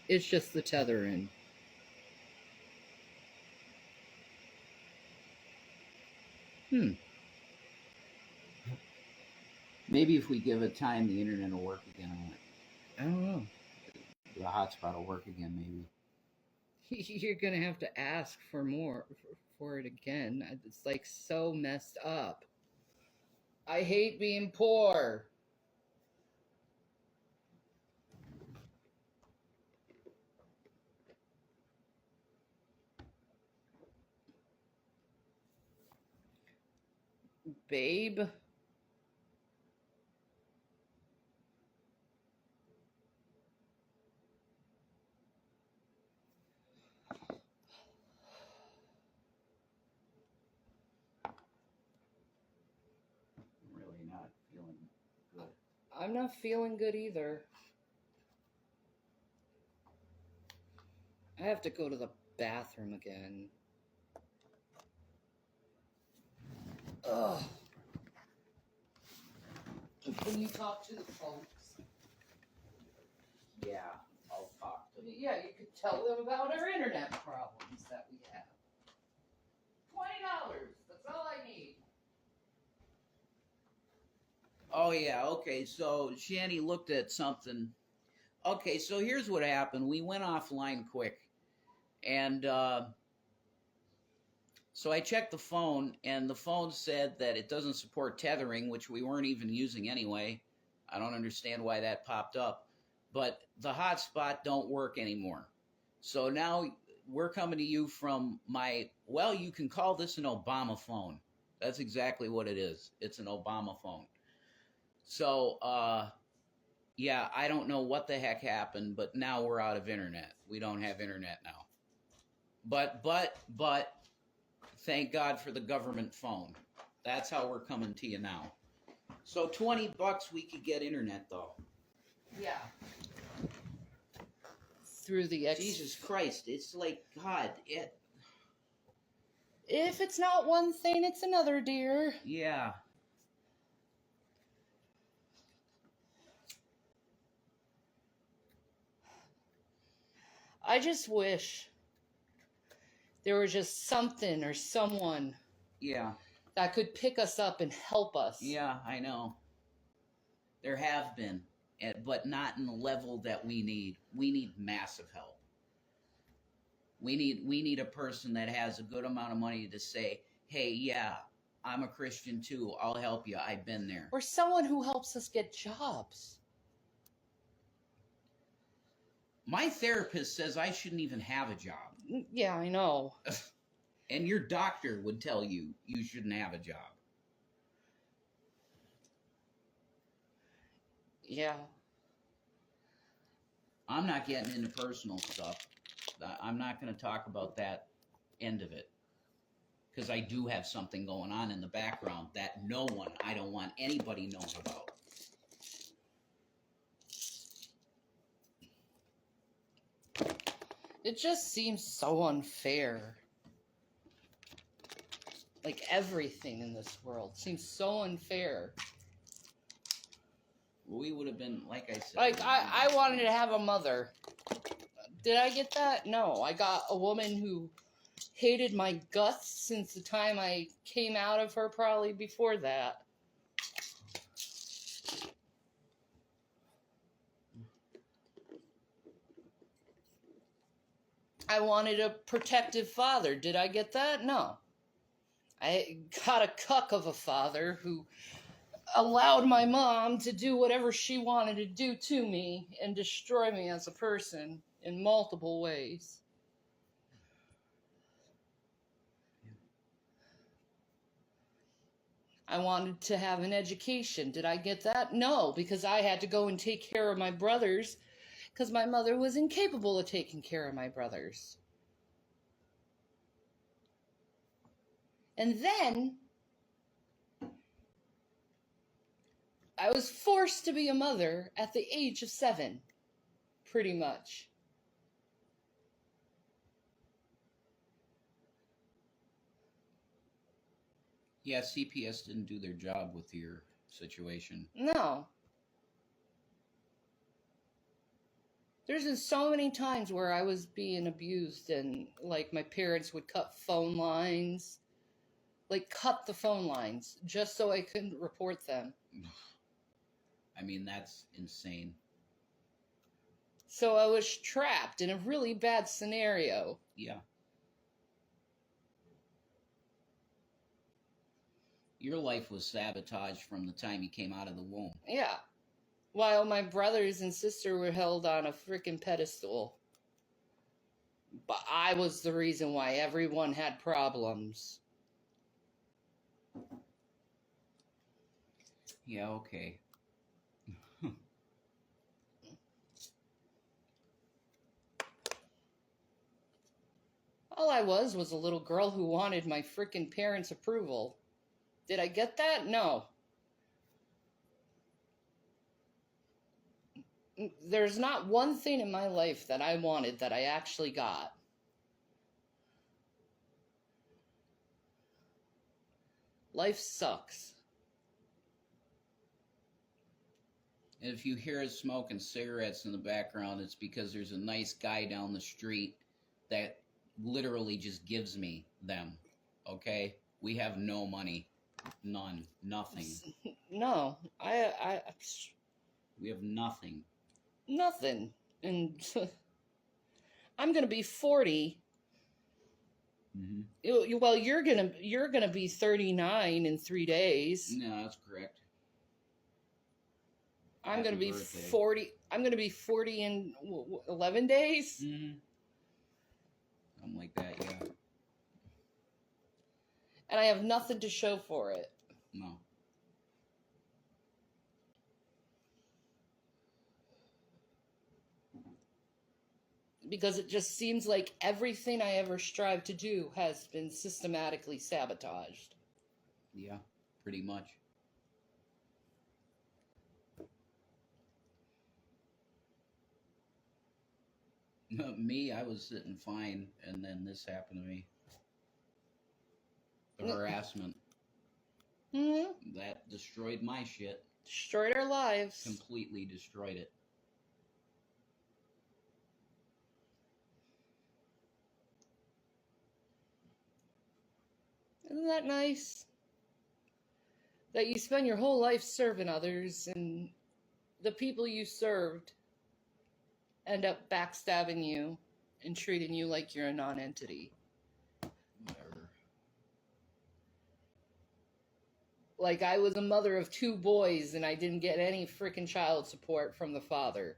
It's just the tethering. Maybe if we give it time, the internet will work again on it. I don't know. The hotspot will work again, maybe. You're gonna have to ask for more for it again. It's like so messed up. I hate being poor. Babe. I'm really not feeling good. I'm not feeling good either. I have to go to the bathroom again. Ugh. Can you talk to the folks? Yeah, I'll talk to them. Yeah, you could tell them about our internet problems that we have. $20. That's all I need. Oh, yeah, okay, so Shanny looked at something. Okay, so here's what happened. We went offline quick, and so I checked the phone, and the phone said that it doesn't support tethering, which we weren't even using anyway. I don't understand why that popped up. But the hotspot don't work anymore. So now we're coming to you from my, well, you can call this an Obama phone. That's exactly what it is. It's an Obama phone. So, yeah, I don't know what the heck happened, but now we're out of internet. We don't have internet now. But thank God for the government phone. That's how we're coming to you now. So $20 we could get internet though. Yeah. Through the Jesus Christ, it's like God. If it's not one thing, it's another, dear. Yeah. I just wish there was just something or someone. Yeah. That could pick us up and help us. Yeah, I know. There have been, but not in the level that we need. We need massive help. We need a person that has a good amount of money to say, hey, yeah, I'm a Christian too. I'll help you. I've been there. Or someone who helps us get jobs. My therapist says I shouldn't even have a job. Yeah, I know. And your doctor would tell you you shouldn't have a job. Yeah. I'm not getting into personal stuff. I'm not going to talk about that end of it. Because I do have something going on in the background that I don't want anybody knows about. It just seems so unfair. Like everything in this world seems so unfair. We would have been, like I said. Like, I wanted to have a mother. Did I get that? No. I got a woman who hated my guts since the time I came out of her, probably before that. I wanted a protective father. Did I get that? No. I got a cuck of a father who allowed my mom to do whatever she wanted to do to me and destroy me as a person in multiple ways. I wanted to have an education. Did I get that? No, because I had to go and take care of my brothers because my mother was incapable of taking care of my brothers. And then I was forced to be a mother at the age of 7, pretty much. Yeah, CPS didn't do their job with your situation. No. There's been so many times where I was being abused and like my parents would cut phone lines, like cut the phone lines just so I couldn't report them. I mean, that's insane. So I was trapped in a really bad scenario. Yeah. Your life was sabotaged from the time you came out of the womb. Yeah. While my brothers and sister were held on a freaking pedestal. But I was the reason why everyone had problems. Yeah, okay. All I was a little girl who wanted my freaking parents' approval. Did I get that? No. There's not one thing in my life that I wanted that I actually got. Life sucks. And if you hear us smoking cigarettes in the background, it's because there's a nice guy down the street that literally just gives me them. Okay? We have no money. None. Nothing. No, We have nothing. Nothing. And I'm gonna be 40. Mm-hmm. Well, you're gonna be 39 in 3 days. No, that's correct. I'm Happy gonna be birthday. 40. I'm gonna be 40 in 11 days. Mm-hmm. Something like that, yeah. And I have nothing to show for it. No. Because it just seems like everything I ever strive to do has been systematically sabotaged. Yeah, pretty much. Me, I was sitting fine, and then this happened to me. The harassment. Mm-hmm. That destroyed my shit. Destroyed our lives. Completely destroyed it. Isn't that nice? That you spend your whole life serving others, and the people you served end up backstabbing you and treating you like you're a non-entity. Whatever. Like I was a mother of 2 boys and I didn't get any freaking child support from the father.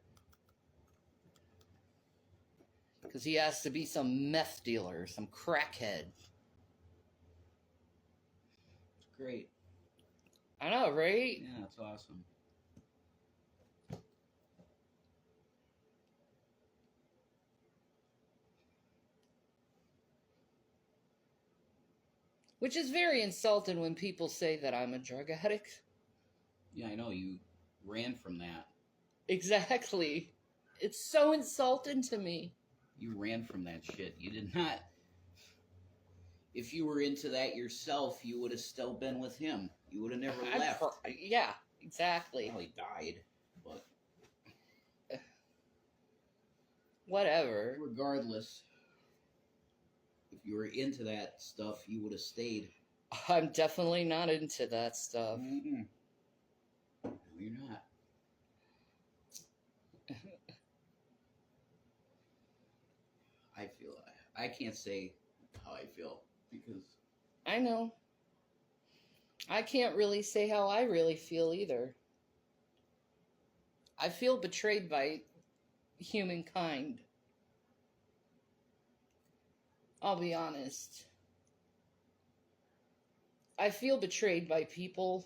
Because he has to be some meth dealer, some crackhead. It's great. I know, right? Yeah, it's awesome. Which is very insulting when people say that I'm a drug addict. Yeah, I know. You ran from that. Exactly. It's so insulting to me. You ran from that shit. You did not. If you were into that yourself, you would have still been with him. You would have never left. Yeah, exactly. Well, he died, but whatever. regardless, if you were into that stuff, you would have stayed. I'm definitely not into that stuff. Mm-mm. No, you're not. I can't say how I feel because I know. I can't really say how I really feel either. I feel betrayed by humankind. I'll be honest. I feel betrayed by people.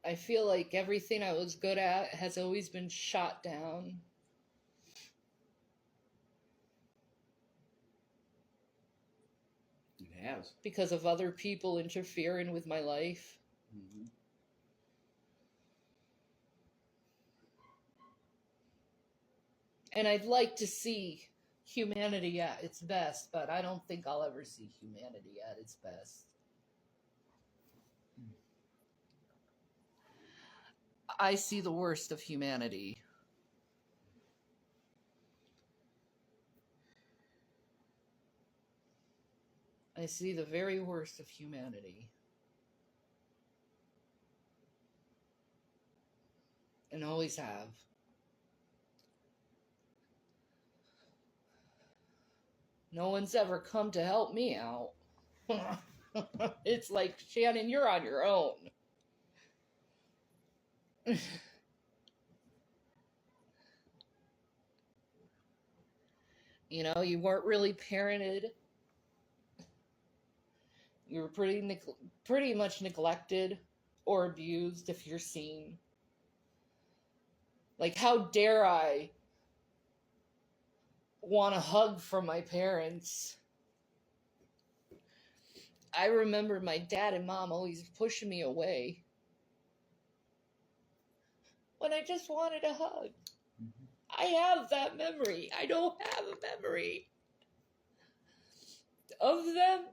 I feel like everything I was good at has always been shot down. it has. Because of other people interfering with my life. Mm-hmm. And I'd like to see humanity at its best, but I don't think I'll ever see humanity at its best. I see the worst of humanity. I see the very worst of humanity. And always have. No one's ever come to help me out. It's like, Shannon, you're on your own. You know, you weren't really parented. You were pretty much neglected or abused, if you're seen. Like, how dare I want a hug from my parents? I remember my dad and mom always pushing me away when I just wanted a hug. Mm-hmm. I have that memory. I don't have a memory of them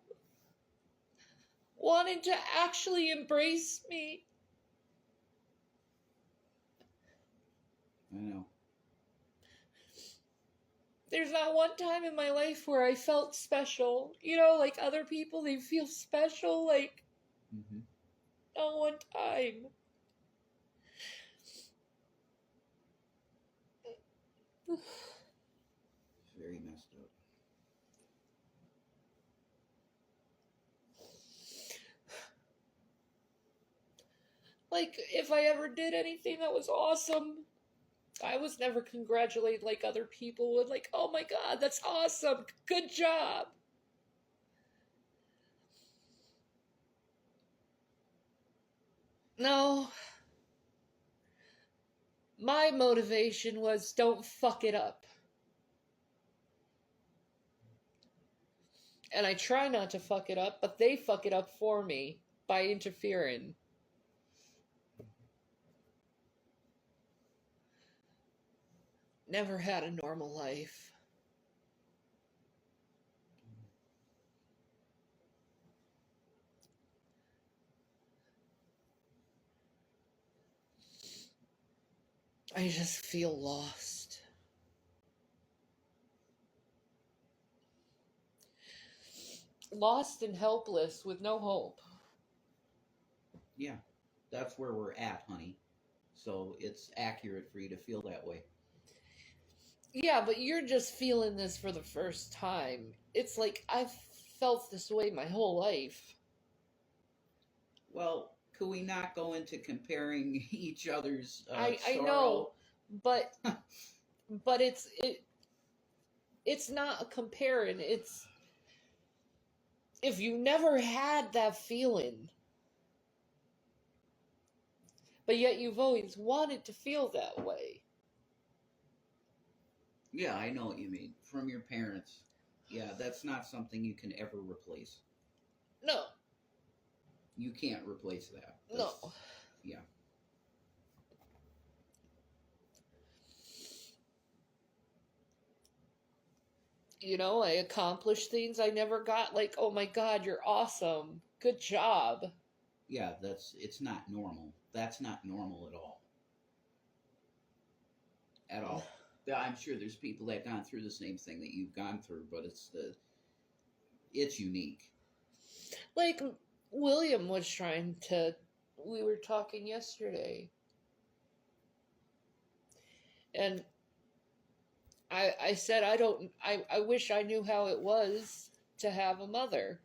wanting to actually embrace me. I know. There's not one time in my life where I felt special. You know, like other people, they feel special. Like, Mm-hmm. not one time. It's very messed up. Like, if I ever did anything that was awesome, I was never congratulated like other people would. Like, oh my God, that's awesome. Good job. No. My motivation was don't fuck it up. And I try not to fuck it up, but they fuck it up for me by interfering. Never had a normal life. I just feel lost. Lost and helpless with no hope. Yeah, that's where we're at, honey. So it's accurate for you to feel that way. Yeah, but you're just feeling this for the first time. It's like I've felt this way my whole life. Well, could we not go into comparing each other's I sorrow? know, but it's not a comparing. It's if you never had that feeling, but yet you've always wanted to feel that way. Yeah, I know what you mean. From your parents. Yeah, that's not something you can ever replace. No. You can't replace that. No. Yeah. You know, I accomplished things I never got. Like, oh my God, you're awesome. Good job. Yeah, it's not normal. That's not normal at all. At all. I'm sure there's people that have gone through the same thing that you've gone through, but it's unique. Like, William was trying to, we were talking yesterday. And I said, I wish I knew how it was to have a mother.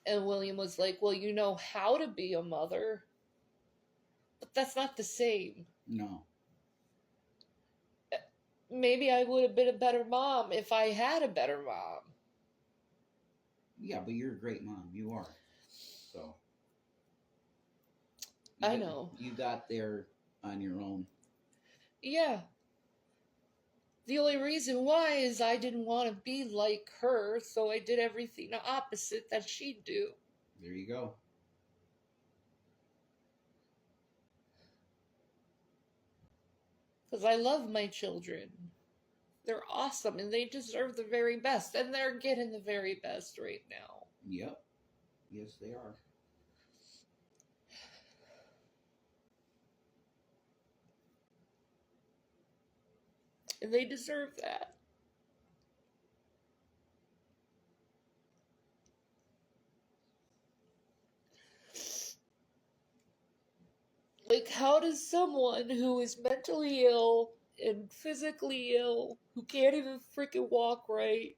And William was like, well, you know how to be a mother, but that's not the same. No. Maybe I would have been a better mom if I had a better mom. Yeah, but you're a great mom. You are. So. I know. You got there on your own. Yeah. The only reason why is I didn't want to be like her, so I did everything the opposite that she'd do. There you go. Because I love my children. They're awesome and they deserve the very best. And they're getting the very best right now. Yep. Yes, they are. And they deserve that. Like, how does someone who is mentally ill and physically ill, who can't even freaking walk right,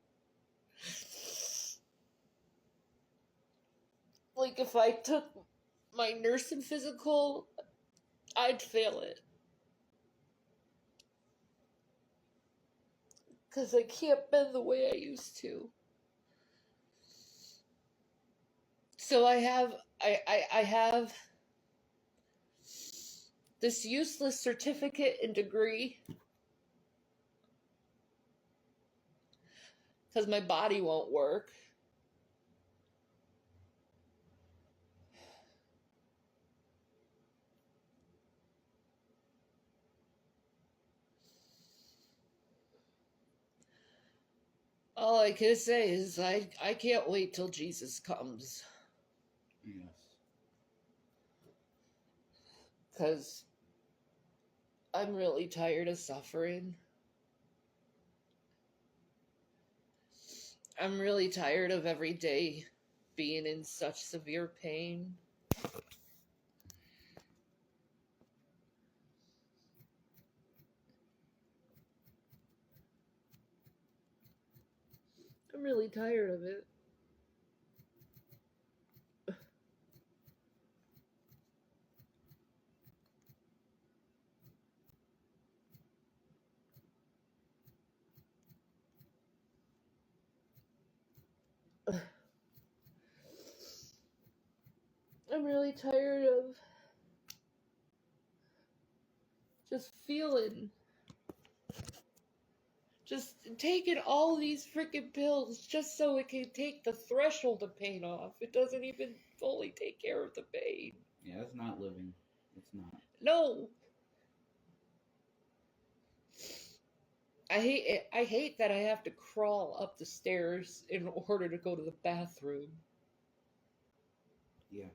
like, if I took my nursing physical, I'd fail it. Because I can't bend the way I used to. So I have this useless certificate and degree because my body won't work. All I can say is I can't wait till Jesus comes. Yes. Because I'm really tired of suffering. I'm really tired of every day being in such severe pain. I'm really tired of it. I'm really tired of just feeling, just taking all these freaking pills just so it can take the threshold of pain off. It doesn't even fully take care of the pain. Yeah, it's not living. It's not. No. I hate it. I hate that I have to crawl up the stairs in order to go to the bathroom. Yeah.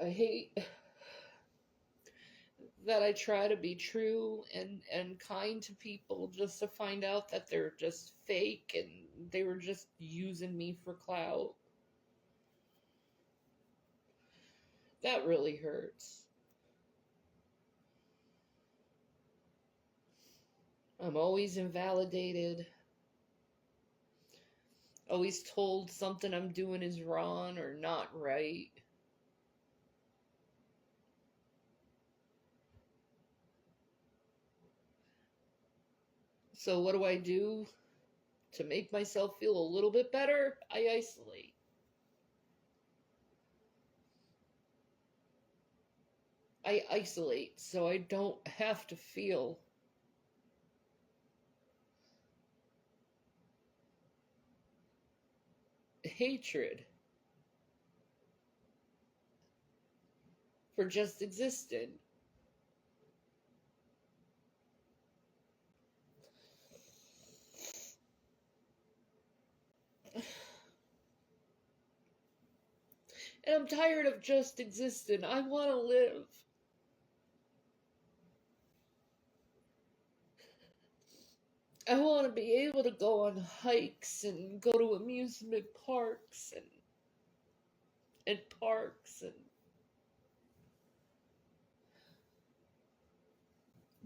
I hate that I try to be true and kind to people just to find out that they're just fake and they were just using me for clout. That really hurts. I'm always invalidated, always told something I'm doing is wrong or not right. So, what do? To make myself feel a little bit better, I isolate. I isolate so I don't have to feel hatred for just existing. And I'm tired of just existing. I want to live. I want to be able to go on hikes and go to amusement parks and parks and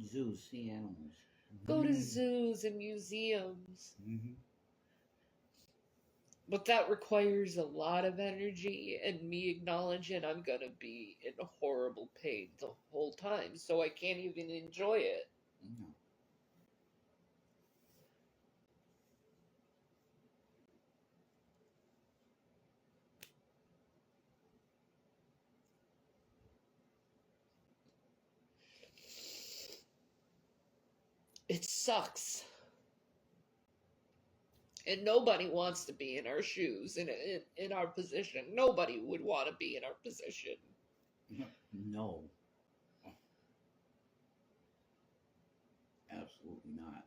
Zoos, see animals. go to zoos and museums. Mm-hmm. But that requires a lot of energy and me acknowledging I'm going to be in horrible pain the whole time, so I can't even enjoy it. No. It sucks. And nobody wants to be in our shoes, in our position. Nobody would want to be in our position. No. Absolutely not.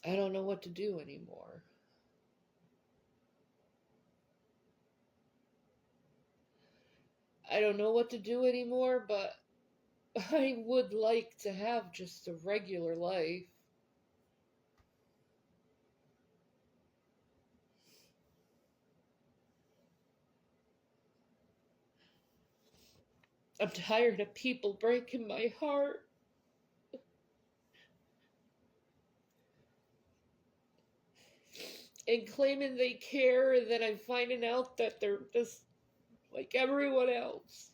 I don't know what to do anymore. I don't know what to do anymore, but I would like to have just a regular life. I'm tired of people breaking my heart. And claiming they care, and then I'm finding out that they're just like everyone else.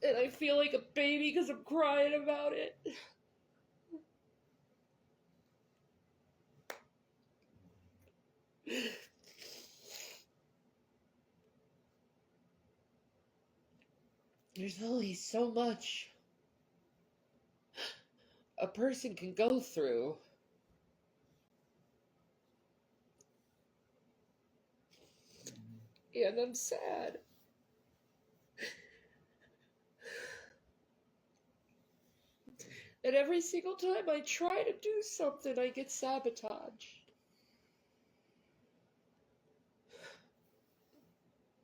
And I feel like a baby because I'm crying about it. There's only so much a person can go through. And I'm sad. And every single time I try to do something, I get sabotaged.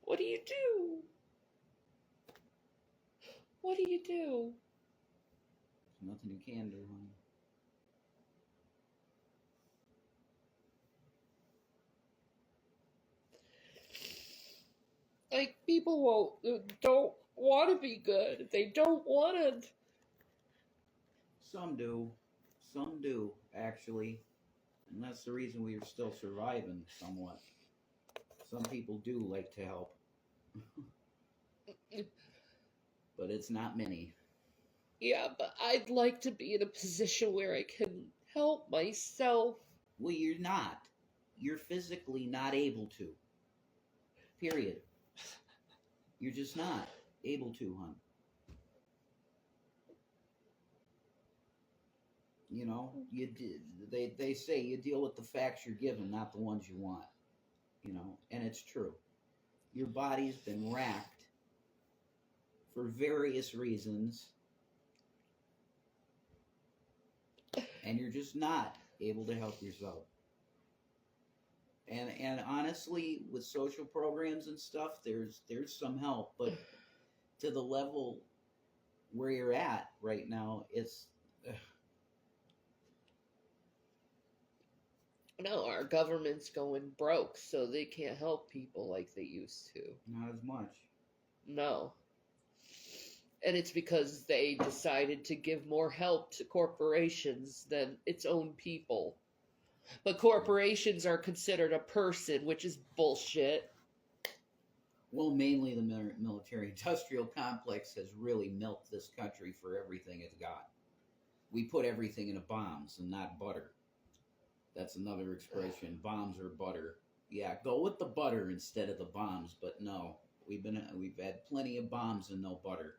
What do you do? What do you do? There's nothing you can do, honey. Like, people don't want to be good. They don't want to. Some do. Some do, actually. And that's the reason we are still surviving somewhat. Some people do like to help. But it's not many. Yeah, but I'd like to be in a position where I can help myself. Well, you're not. You're physically not able to. Period. You're just not able to, hon. You know, they say you deal with the facts you're given, not the ones you want. You know, and it's true. Your body's been racked for various reasons, and you're just not able to help yourself. And honestly, with social programs and stuff, there's some help, but to the level where you're at right now, it's No, our government's going broke, so they can't help people like they used to. not as much. No. And it's because they decided to give more help to corporations than its own people. But corporations are considered a person, which is bullshit. Well, mainly the military-industrial complex has really milked this country for everything it's got. We put everything in bombs and not butter. That's another expression. Bombs or butter. Yeah, go with the butter instead of the bombs. But no, we've had plenty of bombs and no butter.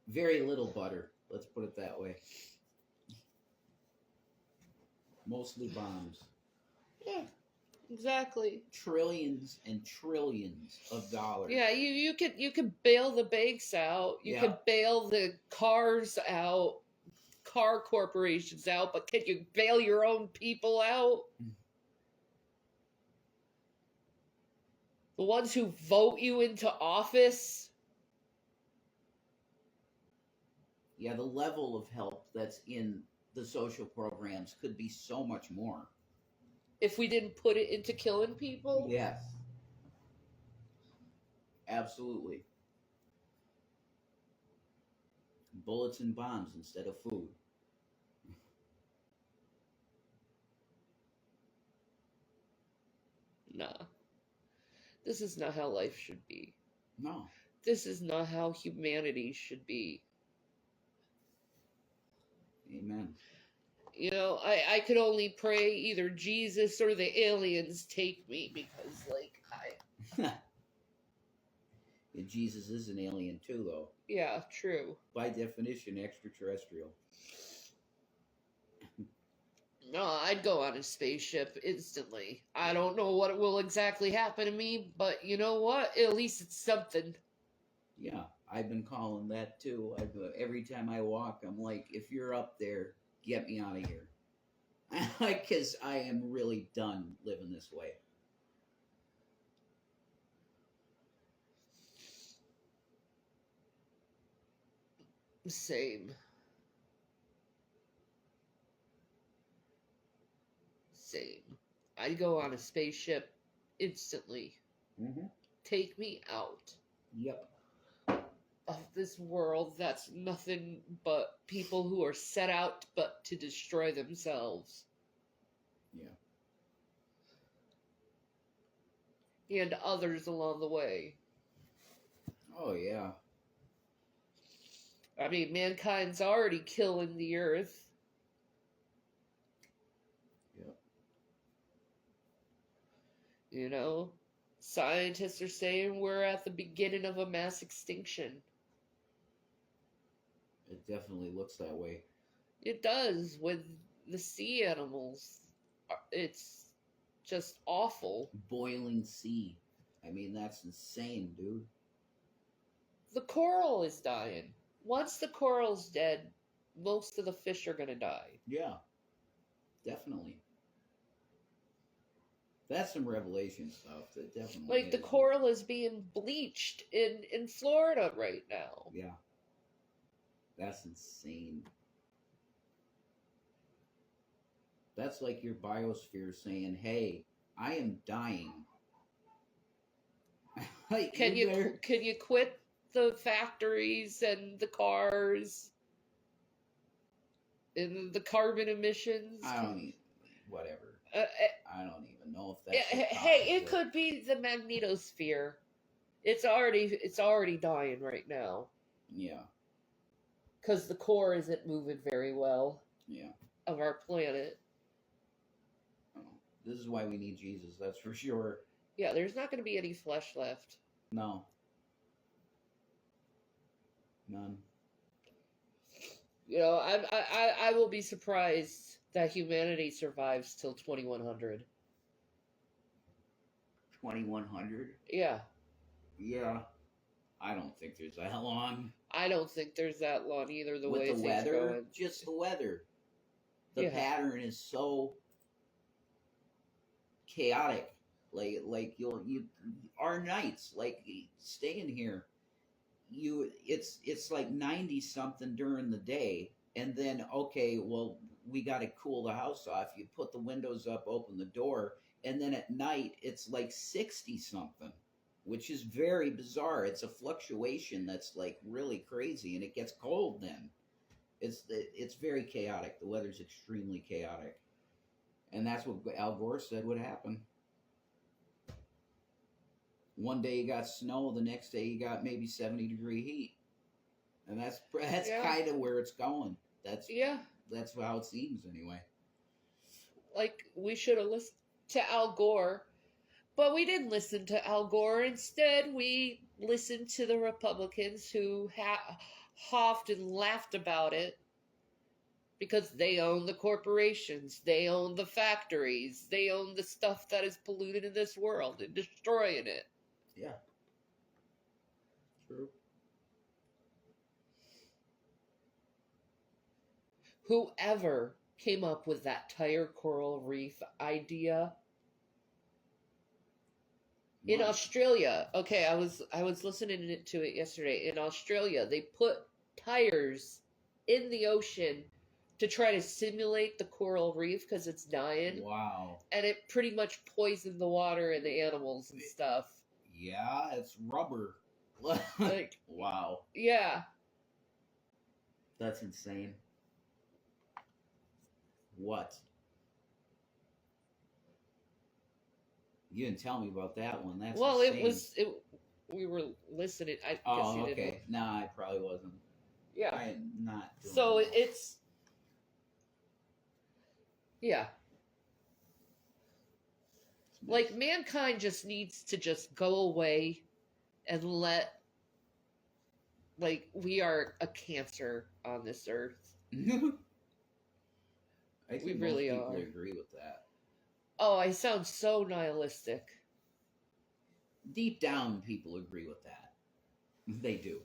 Very little butter. Let's put it that way. Mostly bombs. Yeah, exactly. Trillions and trillions of dollars. Yeah, you could bail the banks out. You could bail the cars out. Car corporations out, but can you bail your own people out? The ones who vote you into office? Yeah, the level of help that's in the social programs could be so much more. If we didn't put it into killing people? Yes. Absolutely. Bullets and bombs instead of food. Nah. This is not how life should be. No. This is not how humanity should be. Amen. You know, I could only pray either Jesus or the aliens take me because, like, Yeah, Jesus is an alien too, though. yeah, true. By definition, extraterrestrial. No, I'd go on a spaceship instantly. I don't know what will exactly happen to me, but you know what? At least it's something. Yeah, I've been calling that too. Every time I walk, I'm like, if you're up there, get me out of here. Because I am really done living this way. Same. Same. I'd go on a spaceship instantly. Mm-hmm. Take me out Yep. of this world that's nothing but people who are set out but to destroy themselves. Yeah. And others along the way. Oh, yeah. I mean, mankind's already killing the earth. Yep. You know? Scientists are saying we're at the beginning of a mass extinction. It definitely looks that way. It does with the sea animals. It's just awful. Boiling sea. I mean, that's insane, dude. The coral is dying. Once the coral's dead, most of the fish are going to die. Yeah. Definitely. That's some revelation stuff. That definitely. Like, the coral is being bleached in Florida right now. Yeah. That's insane. That's like your biosphere saying, hey, I am dying. Like, Can you quit the factories and the cars and the carbon emissions? I don't even, whatever. I don't even know if that's hey, it could be the magnetosphere. It's already dying right now. Yeah. Because the core isn't moving very well. Yeah. Of our planet. Oh, this is why we need Jesus, that's for sure. Yeah, there's not going to be any flesh left. No. None. You know, I will be surprised that humanity survives till 2100. 2100? Yeah. Yeah. I don't think there's that long. I don't think there's that long either. The With way the things weather, are going. just the weather. The Yeah. pattern is so chaotic. Like you our nights, like staying here, it's like 90 something during the day, and then okay, well, we got to cool the house off. You put the windows up, open the door, and then at night it's like 60 something, which is very bizarre. It's a fluctuation that's like really crazy, and it gets cold then. It's very chaotic. The weather's extremely chaotic. And that's what Al Gore said would happen. One day you got snow, the next day you got maybe 70-degree heat. And that's Yeah. kind of where it's going. That's Yeah. That's how it seems anyway. Like, we should have listened to Al Gore. But we didn't listen to Al Gore. Instead, we listened to the Republicans who huffed and laughed about it. Because they own the corporations, they own the factories, they own the stuff that is polluted in this world and destroying it. Yeah. True. Whoever came up with that entire coral reef idea in Australia. Okay, I was listening to it yesterday. In Australia, they put tires in the ocean to try to simulate the coral reef because it's dying. Wow. And it pretty much poisoned the water and the animals and stuff. Yeah, it's rubber. Like, wow. Yeah. That's insane. What? You didn't tell me about that one. That's well, insane. we were listening. I guess Oh, you okay. didn't. Nah, I probably wasn't. Yeah. I'm not doing So that. it's Yeah. Like, mankind just needs to just go away and let, like, we are a cancer on this earth. I think We most really people are. agree with that. Oh, I sound so nihilistic. Deep down, people agree with that. They do.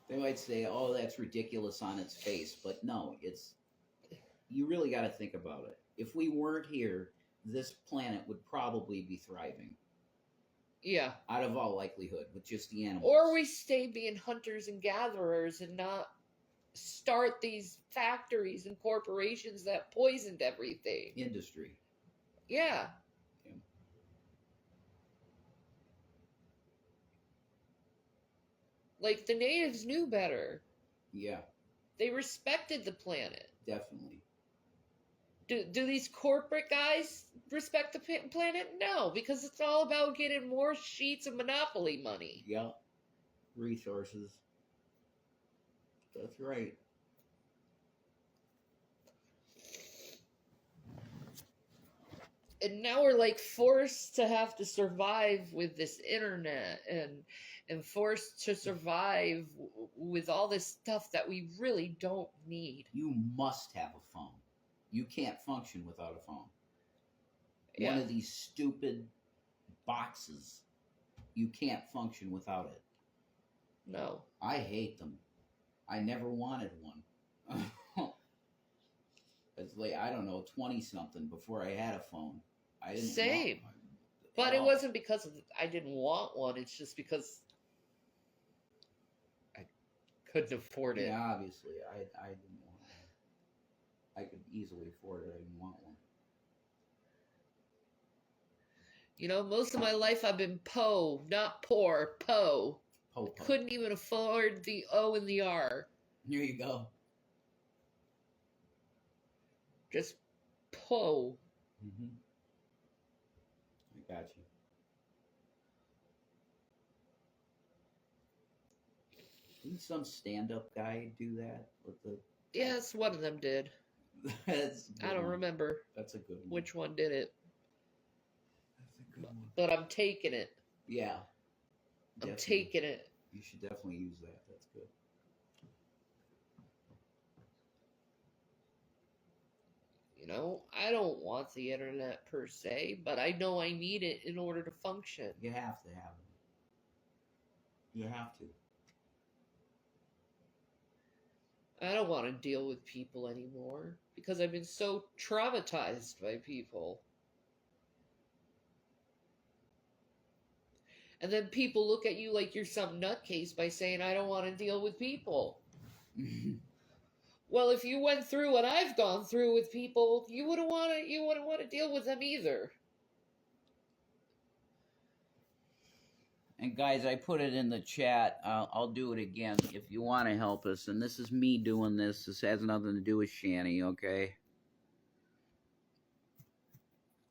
They might say, "Oh, that's ridiculous on its face," but no, it's. You really got to think about it. If we weren't here, this planet would probably be thriving. Yeah. Out of all likelihood, with just the animals. Or we stay being hunters and gatherers and not start these factories and corporations that poisoned everything. Industry. Yeah. Yeah. Like, the natives knew better. Yeah. They respected the planet. Definitely. Do these corporate guys respect the planet? No, because it's all about getting more sheets of monopoly money. Yeah. Resources. That's right. And now we're like forced to have to survive with this internet and forced to survive with all this stuff that we really don't need. You must have a phone. You can't function without a phone. Yeah. One of these stupid boxes. You can't function without it. No. I hate them. I never wanted one. It's like, I don't know, 20-something before I had a phone. I didn't Same. want one. But it wasn't because I didn't want one. It's just because I couldn't afford it. Yeah, obviously. I didn't want one. I could easily afford it. I didn't want one. You know, most of my life I've been po, not poor, po. Po-po. Couldn't even afford the O and the R. Here you go. Just po. Mm-hmm. I got you. Didn't some stand-up guy do that with the? Yes, one of them did. That's I don't remember That's a good one. which one did it. That's a good one. But I'm taking it. Yeah. I'm Definitely. taking it. You should definitely use that. That's good. You know, I don't want the internet per se, but I know I need it in order to function. You have to have it. You have to. I don't want to deal with people anymore because I've been so traumatized by people. And then people look at you like you're some nutcase by saying, I don't want to deal with people. Well, if you went through what I've gone through with people, you wouldn't want to deal with them either. And guys, I put it in the chat. I'll do it again if you want to help us. And this is me doing this. This has nothing to do with Shanny, okay?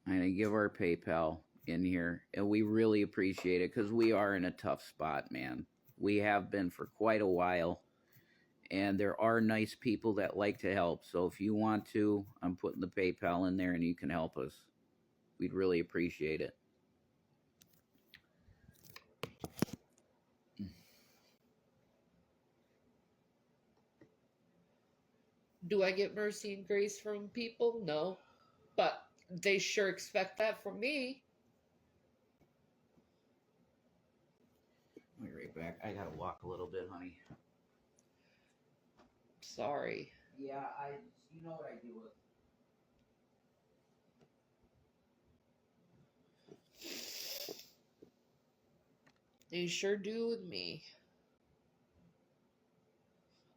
I'm going to give our PayPal in here. And we really appreciate it because we are in a tough spot, man. We have been for quite a while. And there are nice people that like to help. So if you want to, I'm putting the PayPal in there and you can help us. We'd really appreciate it. Do I get mercy and grace from people? No. But they sure expect that from me. I'll be right back. I gotta walk a little bit, honey. Sorry. Yeah, you know what I deal with. They sure do with me.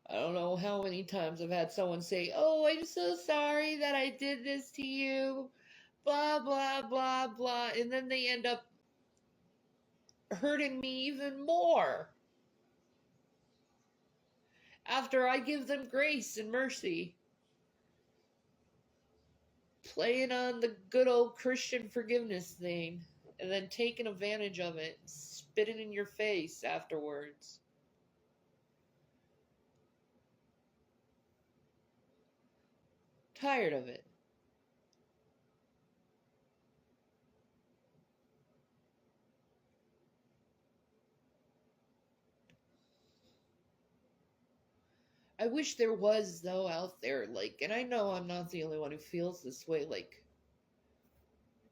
I don't know how many times I've had someone say, oh, I'm so sorry that I did this to you, blah, blah, blah, blah, and then they end up hurting me even more after I give them grace and mercy. Playing on the good old Christian forgiveness thing and then taking advantage of it, spitting in your face afterwards. Tired of it. I wish there was, though, out there, like, and I know I'm not the only one who feels this way, like,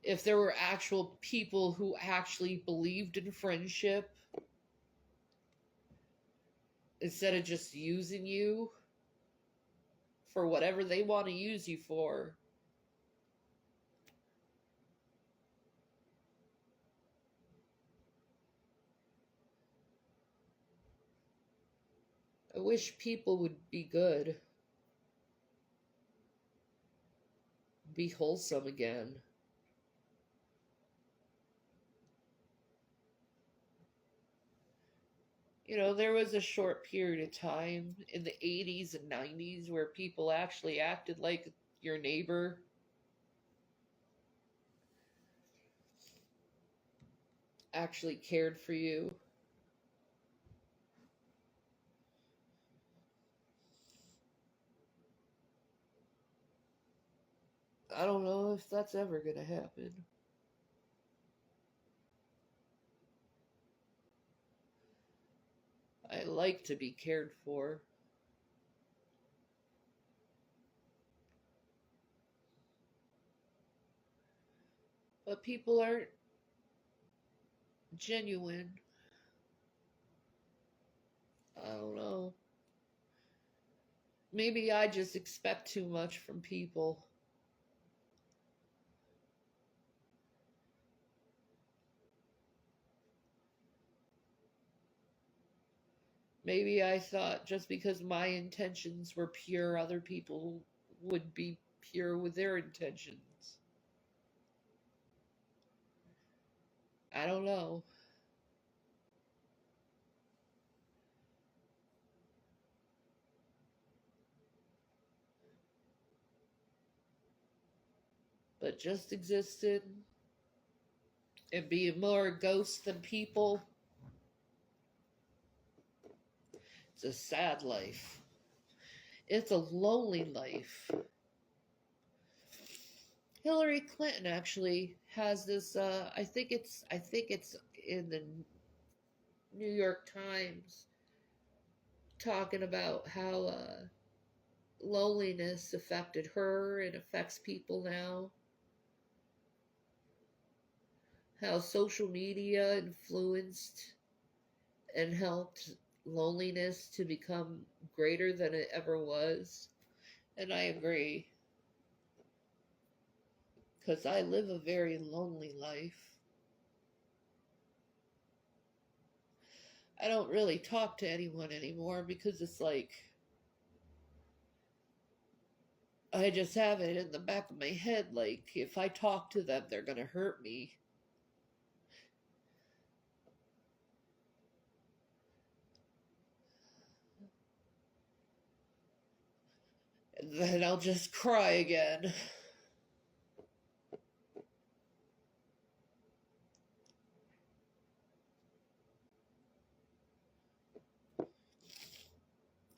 if there were actual people who actually believed in friendship instead of just using you for whatever they want to use you for. I wish people would be good, be wholesome again. You know, there was a short period of time in the 80s and 90s where people actually acted like your neighbor. Actually cared for you. I don't know if that's ever going to happen. I like to be cared for. But people aren't genuine. I don't know. Maybe I just expect too much from people. Maybe I thought just because my intentions were pure, other people would be pure with their intentions. I don't know. But just existing and being more a ghost than people, it's a sad life. It's a lonely life. Hillary Clinton actually has this. I think it's in the New York Times talking about how loneliness affected her and affects people now. How social media influenced and helped loneliness to become greater than it ever was. And I agree, because I live a very lonely life. I don't really talk to anyone anymore because it's like I just have it in the back of my head, like, if I talk to them, they're going to hurt me. And then I'll just cry again.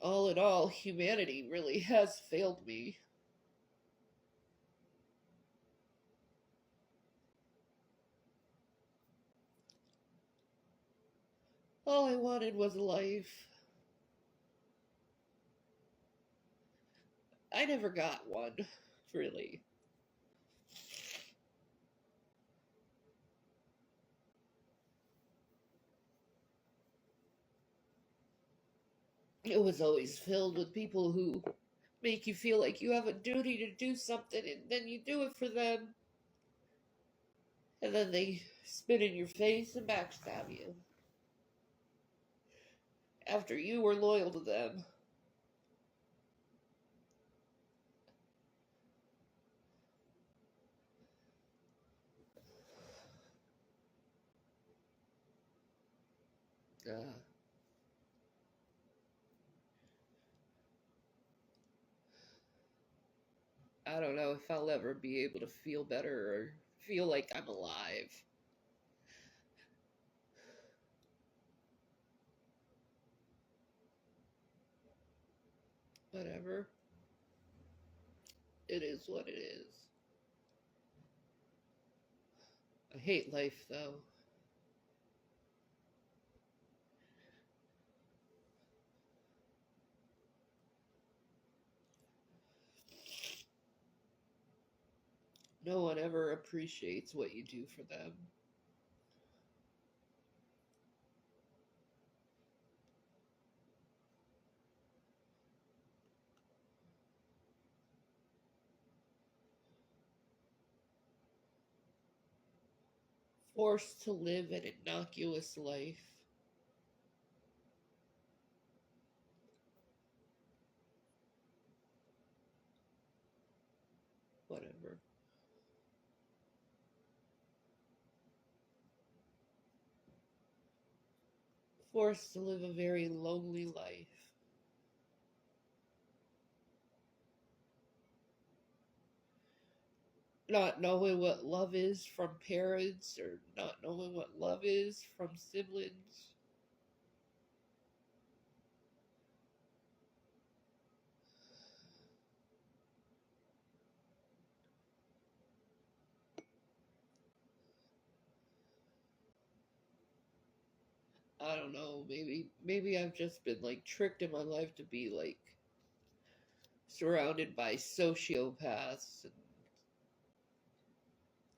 All in all, humanity really has failed me. All I wanted was a life. I never got one, really. It was always filled with people who make you feel like you have a duty to do something, and then you do it for them, and then they spit in your face and backstab you after you were loyal to them. Uh, I don't know if I'll ever be able to feel better or feel like I'm alive. Whatever. It is what it is. I hate life, though. No one ever appreciates what you do for them. Forced to live an innocuous life. Whatever. Forced to live a very lonely life. Not knowing what love is from parents, or not knowing what love is from siblings. I don't know, maybe I've just been like tricked in my life to be like surrounded by sociopaths and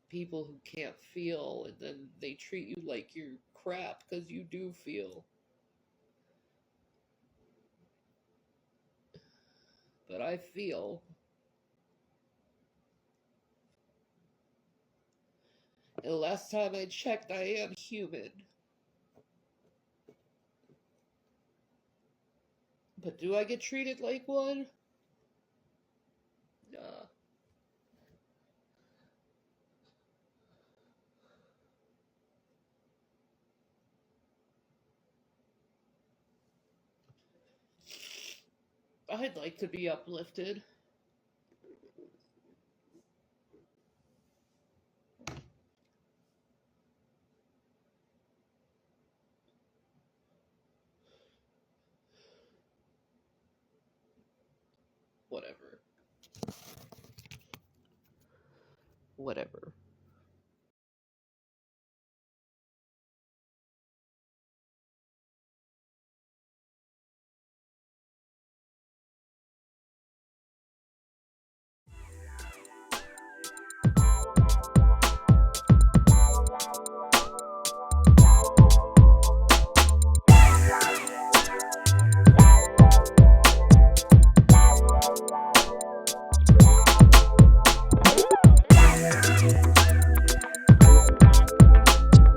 people who can't feel, and then they treat you like you're crap because you do feel. But I feel. And the last time I checked, I am human. But do I get treated like one? Nah. I'd like to be uplifted. Whatever. Whatever.